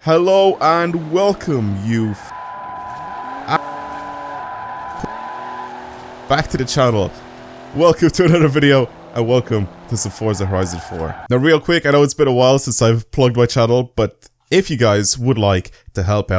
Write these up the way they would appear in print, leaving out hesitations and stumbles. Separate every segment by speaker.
Speaker 1: Hello and welcome, back to the channel. Welcome to another video and welcome to some Forza Horizon 4. Now real quick, I know it's been a while since I've plugged my channel, but if you guys would like to help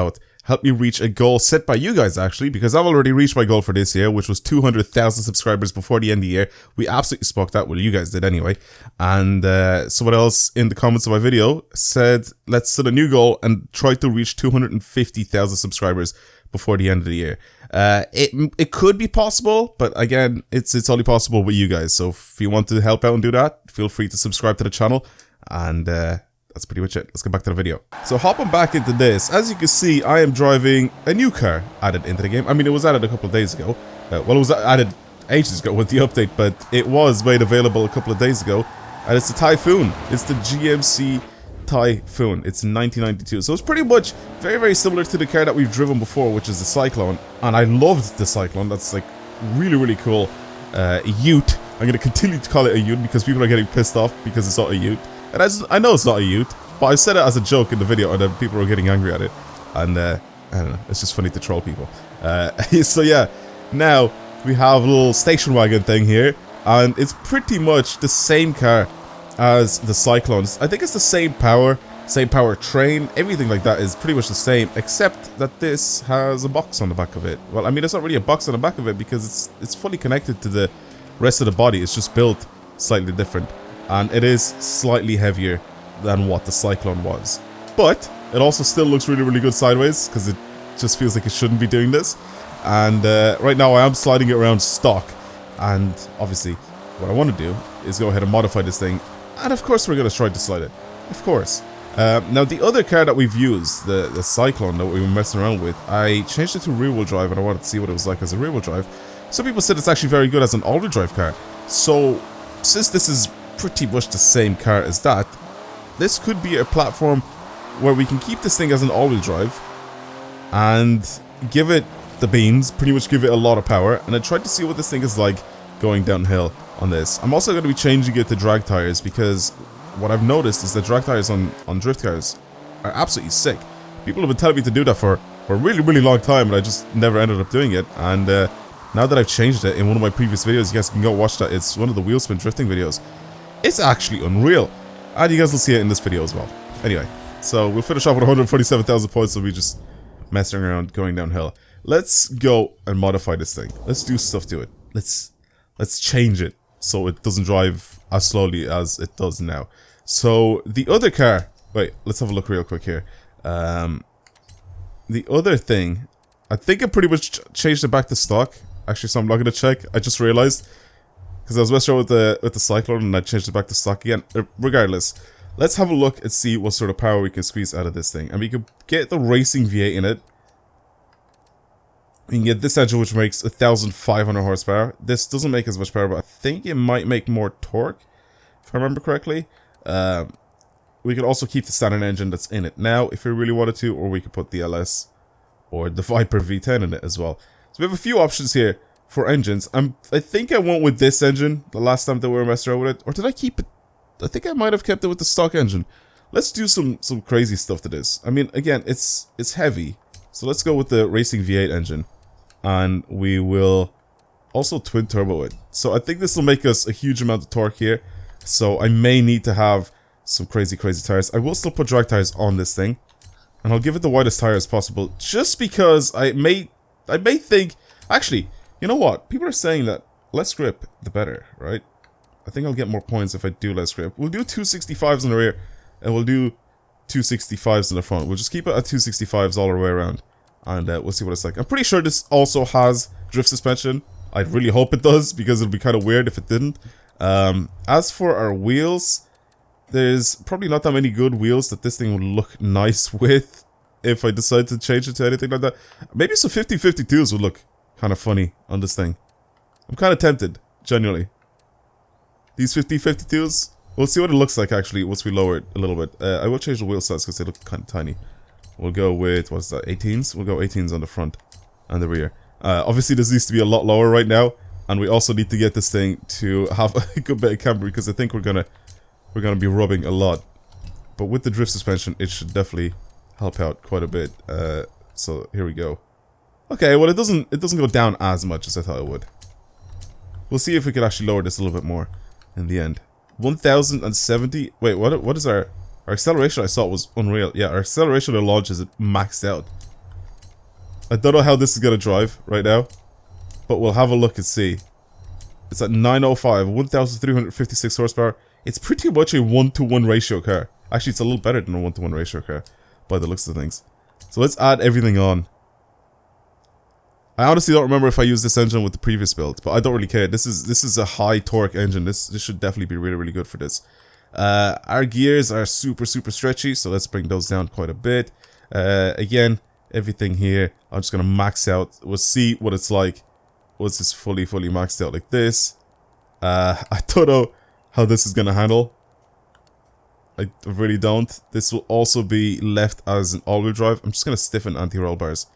Speaker 1: me reach a goal set by you guys actually, because I've already reached my goal for this year, which was 200,000 subscribers before the end of the year. We absolutely spoke that, well you guys did anyway. And someone else in the comments of my video said, let's set a new goal and try to reach 250,000 subscribers before the end of the year. It could be possible, but again, it's only possible with you guys. So if you want to help out and do that, feel free to subscribe to the channel. And that's pretty much it. Let's get back to the video. So hopping back into this, as you can see, I am driving a new car added into the game. I mean, it was added a couple of days ago. Well, it was added ages ago with the update, but it was made available a couple of days ago. And it's the Typhoon. It's the GMC Typhoon. It's 1992. So it's pretty much very, very similar to the car that we've driven before, which is the Cyclone. And I loved the Cyclone. That's like really, really cool. A Ute. I'm going to continue to call it a Ute because people are getting pissed off because it's not a Ute. And I know it's not a Ute, but I said it as a joke in the video and then people were getting angry at it. And I don't know, it's just funny to troll people. So yeah, now we have a little station wagon thing here. And it's pretty much the same car as the Cyclones. I think it's the same power train, everything like that is pretty much the same, except that this has a box on the back of it. Well, I mean, it's not really a box on the back of it because it's fully connected to the rest of the body. It's just built slightly different. And it is slightly heavier than what the Cyclone was. But it also still looks really, really good sideways because it just feels like it shouldn't be doing this. And right now I am sliding it around stock. And obviously what I want to do is go ahead and modify this thing. And of course we're going to try to slide it. Of course. Now the other car that we've used, the Cyclone that we were messing around with, I changed it to rear wheel drive and I wanted to see what it was like as a rear wheel drive. Some people said it's actually very good as an all wheel drive car. So since this is pretty much the same car as that, this could be a platform where we can keep this thing as an all wheel drive and give it the beans, pretty much give it a lot of power, and I tried to see what this thing is like going downhill on this. I'm also going to be changing it to drag tires because what I've noticed is that drag tires on drift cars are absolutely sick. People have been telling me to do that for a really, really long time, and I just never ended up doing it. And now that I've changed it in one of my previous videos, you guys can go watch that. It's one of the wheel spin drifting videos. It's actually unreal, and you guys will see it in this video as well. Anyway, so we'll finish off with 147,000 points, so we're just messing around going downhill. Let's go and modify this thing. Let's do stuff to it. Let's change it so it doesn't drive as slowly as it does now. So the other car, wait, let's have a look real quick here. The other thing, I think I pretty much changed it back to stock. Actually, so I'm not gonna check. I just realized because I was messing around with the Cyclone and I changed it back to stock again. Regardless, let's have a look and see what sort of power we can squeeze out of this thing. And we can get the racing V8 in it. We can get this engine, which makes 1,500 horsepower. This doesn't make as much power, but I think it might make more torque, if I remember correctly. We could also keep the standard engine that's in it now, if we really wanted to, or we could put the LS or the Viper V10 in it as well. So we have a few options here for engines. I think I went with this engine the last time that we were messing around with it, or did I keep it? I think I might have kept it with the stock engine. Let's do some crazy stuff to this. I mean, again, it's heavy, so let's go with the racing V8 engine. And we will also twin turbo it. So I think this will make us a huge amount of torque here. So I may need to have some crazy tires. I will still put drag tires on this thing. And I'll give it the widest tire as possible. Just because I may think... Actually, you know what? People are saying that less grip, the better, right? I think I'll get more points if I do less grip. We'll do 265s in the rear. And we'll do 265s in the front. We'll just keep it at 265s all the way around. And we'll see what it's like. I'm pretty sure this also has drift suspension. I really hope it does, because it'd be kind of weird if it didn't. As for our wheels, there's probably not that many good wheels that this thing would look nice with if I decide to change it to anything like that. Maybe some 50-52s would look kind of funny on this thing. I'm kind of tempted, genuinely. These 50-52s, we'll see what it looks like actually once we lower it a little bit. I will change the wheel size because they look kind of tiny. We'll go with, what's that, 18s? We'll go 18s on the front and the rear. Obviously, this needs to be a lot lower right now, and we also need to get this thing to have a good bit of camber because I think we're gonna be rubbing a lot. But with the drift suspension, it should definitely help out quite a bit. So here we go. Okay, well it doesn't go down as much as I thought it would. We'll see if we could actually lower this a little bit more in the end. 1070. Wait, what is our acceleration? I saw it was unreal. Yeah, our acceleration at launch is maxed out. I don't know how this is gonna drive right now, but we'll have a look and see. It's at 905, 1356 horsepower. It's pretty much a 1-to-1 ratio car. Actually, it's a little better than a 1-to-1 ratio car by the looks of things. So let's add everything on. I honestly don't remember if I used this engine with the previous build, but I don't really care. This is a high torque engine. This should definitely be really good for this. Our gears are super stretchy, so let's bring those down quite a bit. Again, everything here, I'm just gonna max out. We'll see what it's like once it's fully maxed out like this. I don't know how this is gonna handle. I really don't. This will also be left as an all-wheel drive. I'm just gonna stiffen anti-roll bars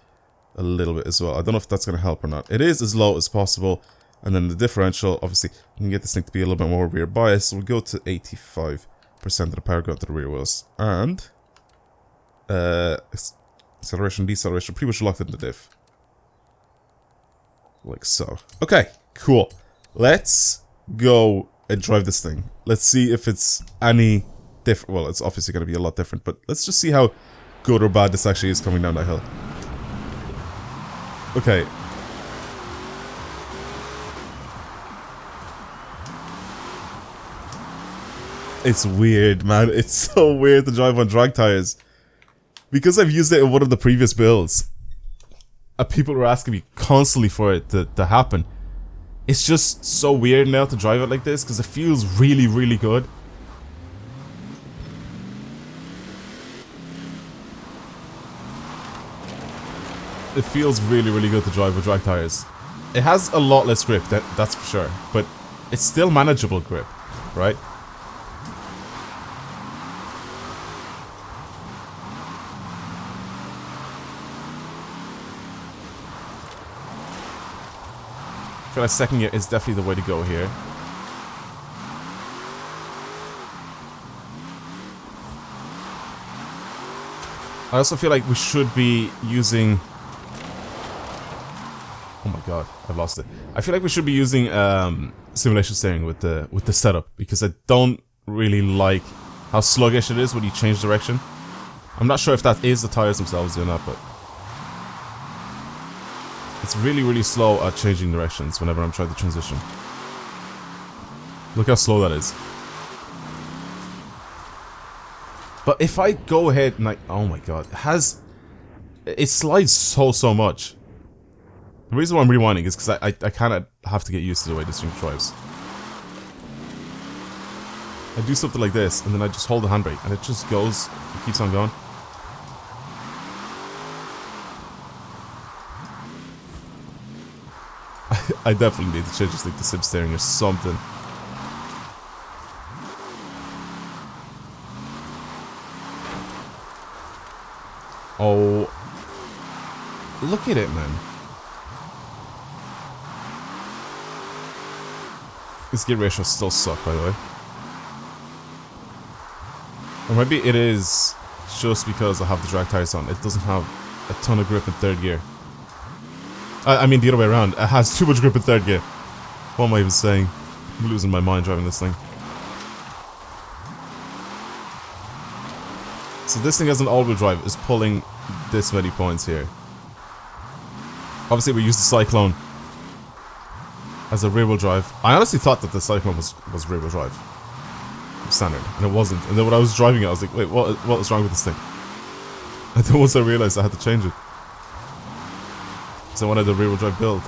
Speaker 1: a little bit as well. I don't know if that's going to help or not. It is as low as possible. And then the differential, obviously, you can get this thing to be a little bit more rear bias. So we'll go to 85% of the power go to the rear wheels. And acceleration, deceleration, pretty much locked in the diff. Like so. Okay, cool. Let's go and drive this thing. Let's see if it's any different. Well, it's obviously going to be a lot different, but let's just see how good or bad this actually is coming down that hill. Okay. It's weird, man. It's so weird to drive on drag tires. Because I've used it in one of the previous builds, people were asking me constantly for it to happen. It's just so weird now to drive it like this because it feels really good. It feels really good to drive with drag tires. It has a lot less grip, that's for sure, but it's still manageable grip, right? I feel like second gear is definitely the way to go here. I also feel like we should be using... Oh my god, I've lost it. I feel like we should be using simulation steering with the setup because I don't really like how sluggish it is when you change direction. I'm not sure if that is the tires themselves doing that, but it's really slow at changing directions whenever I'm trying to transition. Look how slow that is. But if I go ahead and oh my god, it slides so much. The reason why I'm rewinding is because I kind of have to get used to the way this thing drives. I do something like this, and then I just hold the handbrake, and it just goes, it keeps on going. I definitely need to change this thing to sim steering or something. Oh, look at it, man. This gear ratio still sucks, by the way. Or maybe it is just because I have the drag tires on. It doesn't have a ton of grip in third gear. I mean the other way around. It has too much grip in third gear. What am I even saying? I'm losing my mind driving this thing. So this thing as an all-wheel drive is pulling this many points here. Obviously we use the Cyclone as a rear-wheel drive. I honestly thought that the Cyclone was rear-wheel drive. Standard. And it wasn't. And then when I was driving it, I was like, wait, what is wrong with this thing? And then once I realized I had to change it. So I wanted the rear-wheel drive build.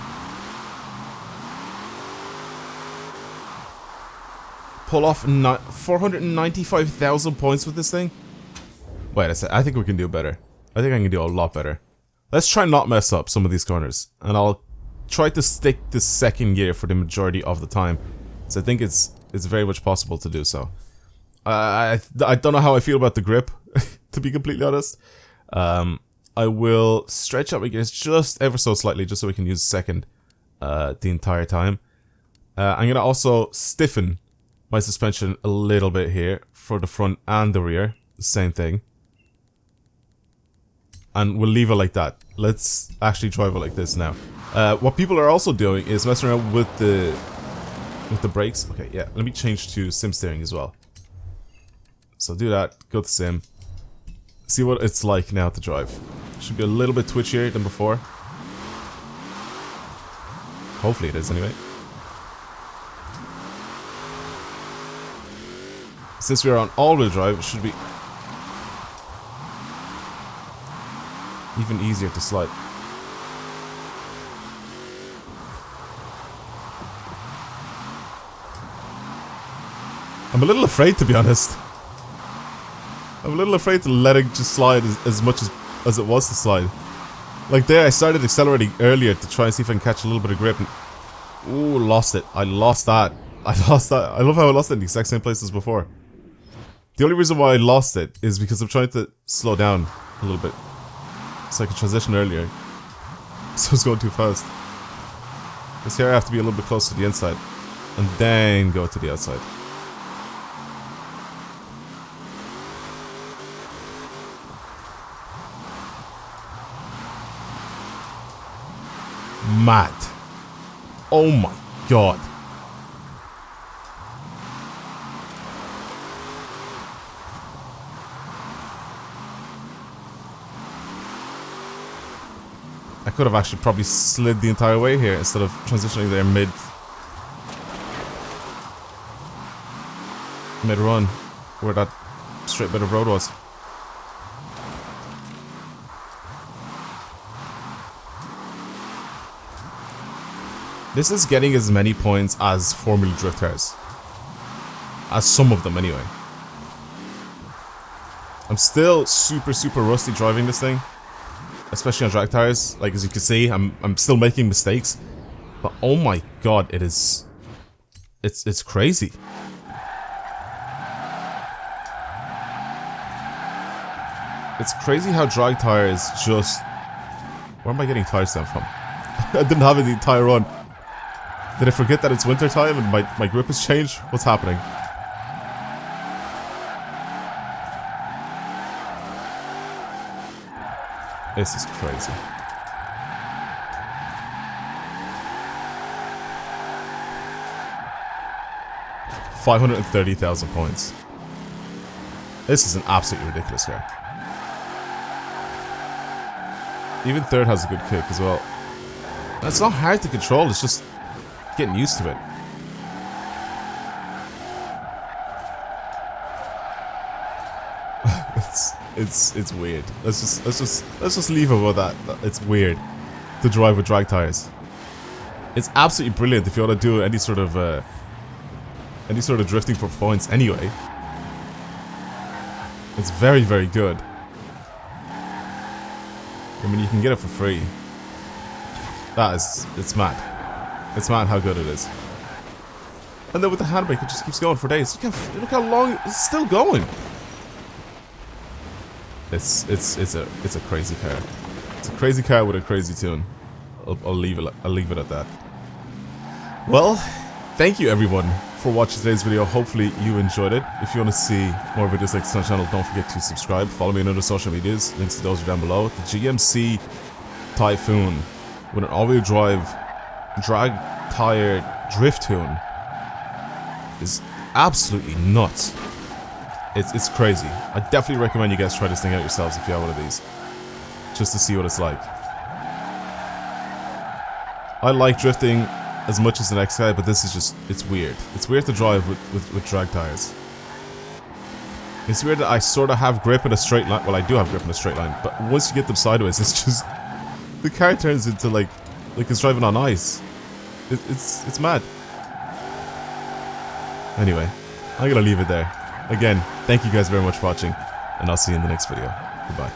Speaker 1: Pull off 495,000 points with this thing? Wait a sec, I think we can do better. I think I can do a lot better. Let's try not mess up some of these corners. And I'll try to stick to second gear for the majority of the time. So I think it's very much possible to do so. I don't know how I feel about the grip, to be completely honest. I will stretch out my gears just ever so slightly, just so we can use second the entire time. I'm going to also stiffen my suspension a little bit here for the front and the rear. The same thing. and we'll leave it like that. Let's actually drive it like this now. What people are also doing is messing around with the brakes. Okay, yeah, let me change to sim steering as well. So do that, go to sim. See what it's like now to drive. Should be a little bit twitchier than before. Hopefully it is anyway. Since we're on all-wheel drive, it should be even easier to slide. I'm a little afraid, to be honest. I'm a little afraid to let it just slide as much as it was to slide. Like there, I started accelerating earlier to try and see if I can catch a little bit of grip. And ooh, lost it. I lost that. I lost that. I love how I lost it in the exact same place as before. The only reason why I lost it is because I'm trying to slow down a little bit, so I could transition earlier. So I was going too fast. Because here I have to be a little bit close to the inside, and then go to the outside. Mad. Oh my god. I could have actually probably slid the entire way here instead of transitioning there mid-run where that straight bit of road was. This is getting as many points as Formula Drift cars. As some of them anyway. I'm still super rusty driving this thing. Especially on drag tires. Like as you can see, I'm still making mistakes. But oh my god, it is... It's crazy. It's crazy how drag tires just... Where am I getting tires down from? I didn't have it the entire run. Did I forget that it's winter time and my grip has changed? What's happening? This is crazy. $530,000 points. This is an absolutely ridiculous car. Even third has a good kick as well. And it's not hard to control, it's just getting used to it. It's weird. Let's just leave it with that. It's weird to drive with drag tires. It's absolutely brilliant if you want to do any sort of drifting for points anyway. It's very good. I mean, you can get it for free. It's mad. It's mad how good it is. And then with the handbrake, it just keeps going for days. Look how long it's still going. It's a crazy car. It's a crazy car with a crazy tune. I'll leave it at that. Well, thank you everyone for watching today's video. Hopefully you enjoyed it. If you want to see more videos like this on the channel, don't forget to subscribe. Follow me on other social medias. Links to those are down below. The GMC Typhoon with an all-wheel drive drag tire drift tune is absolutely nuts. It's crazy. I definitely recommend you guys try this thing out yourselves if you have one of these, just to see what it's like. I like drifting as much as the next guy, but this is just, it's weird. It's weird to drive with drag tires. It's weird that I sort of have grip in a straight line. Well, I do have grip in a straight line, but once you get them sideways, it's just, the car turns into like it's driving on ice. It's mad. Anyway, I'm gonna leave it there. Again, thank you guys very much for watching, and I'll see you in the next video. Goodbye.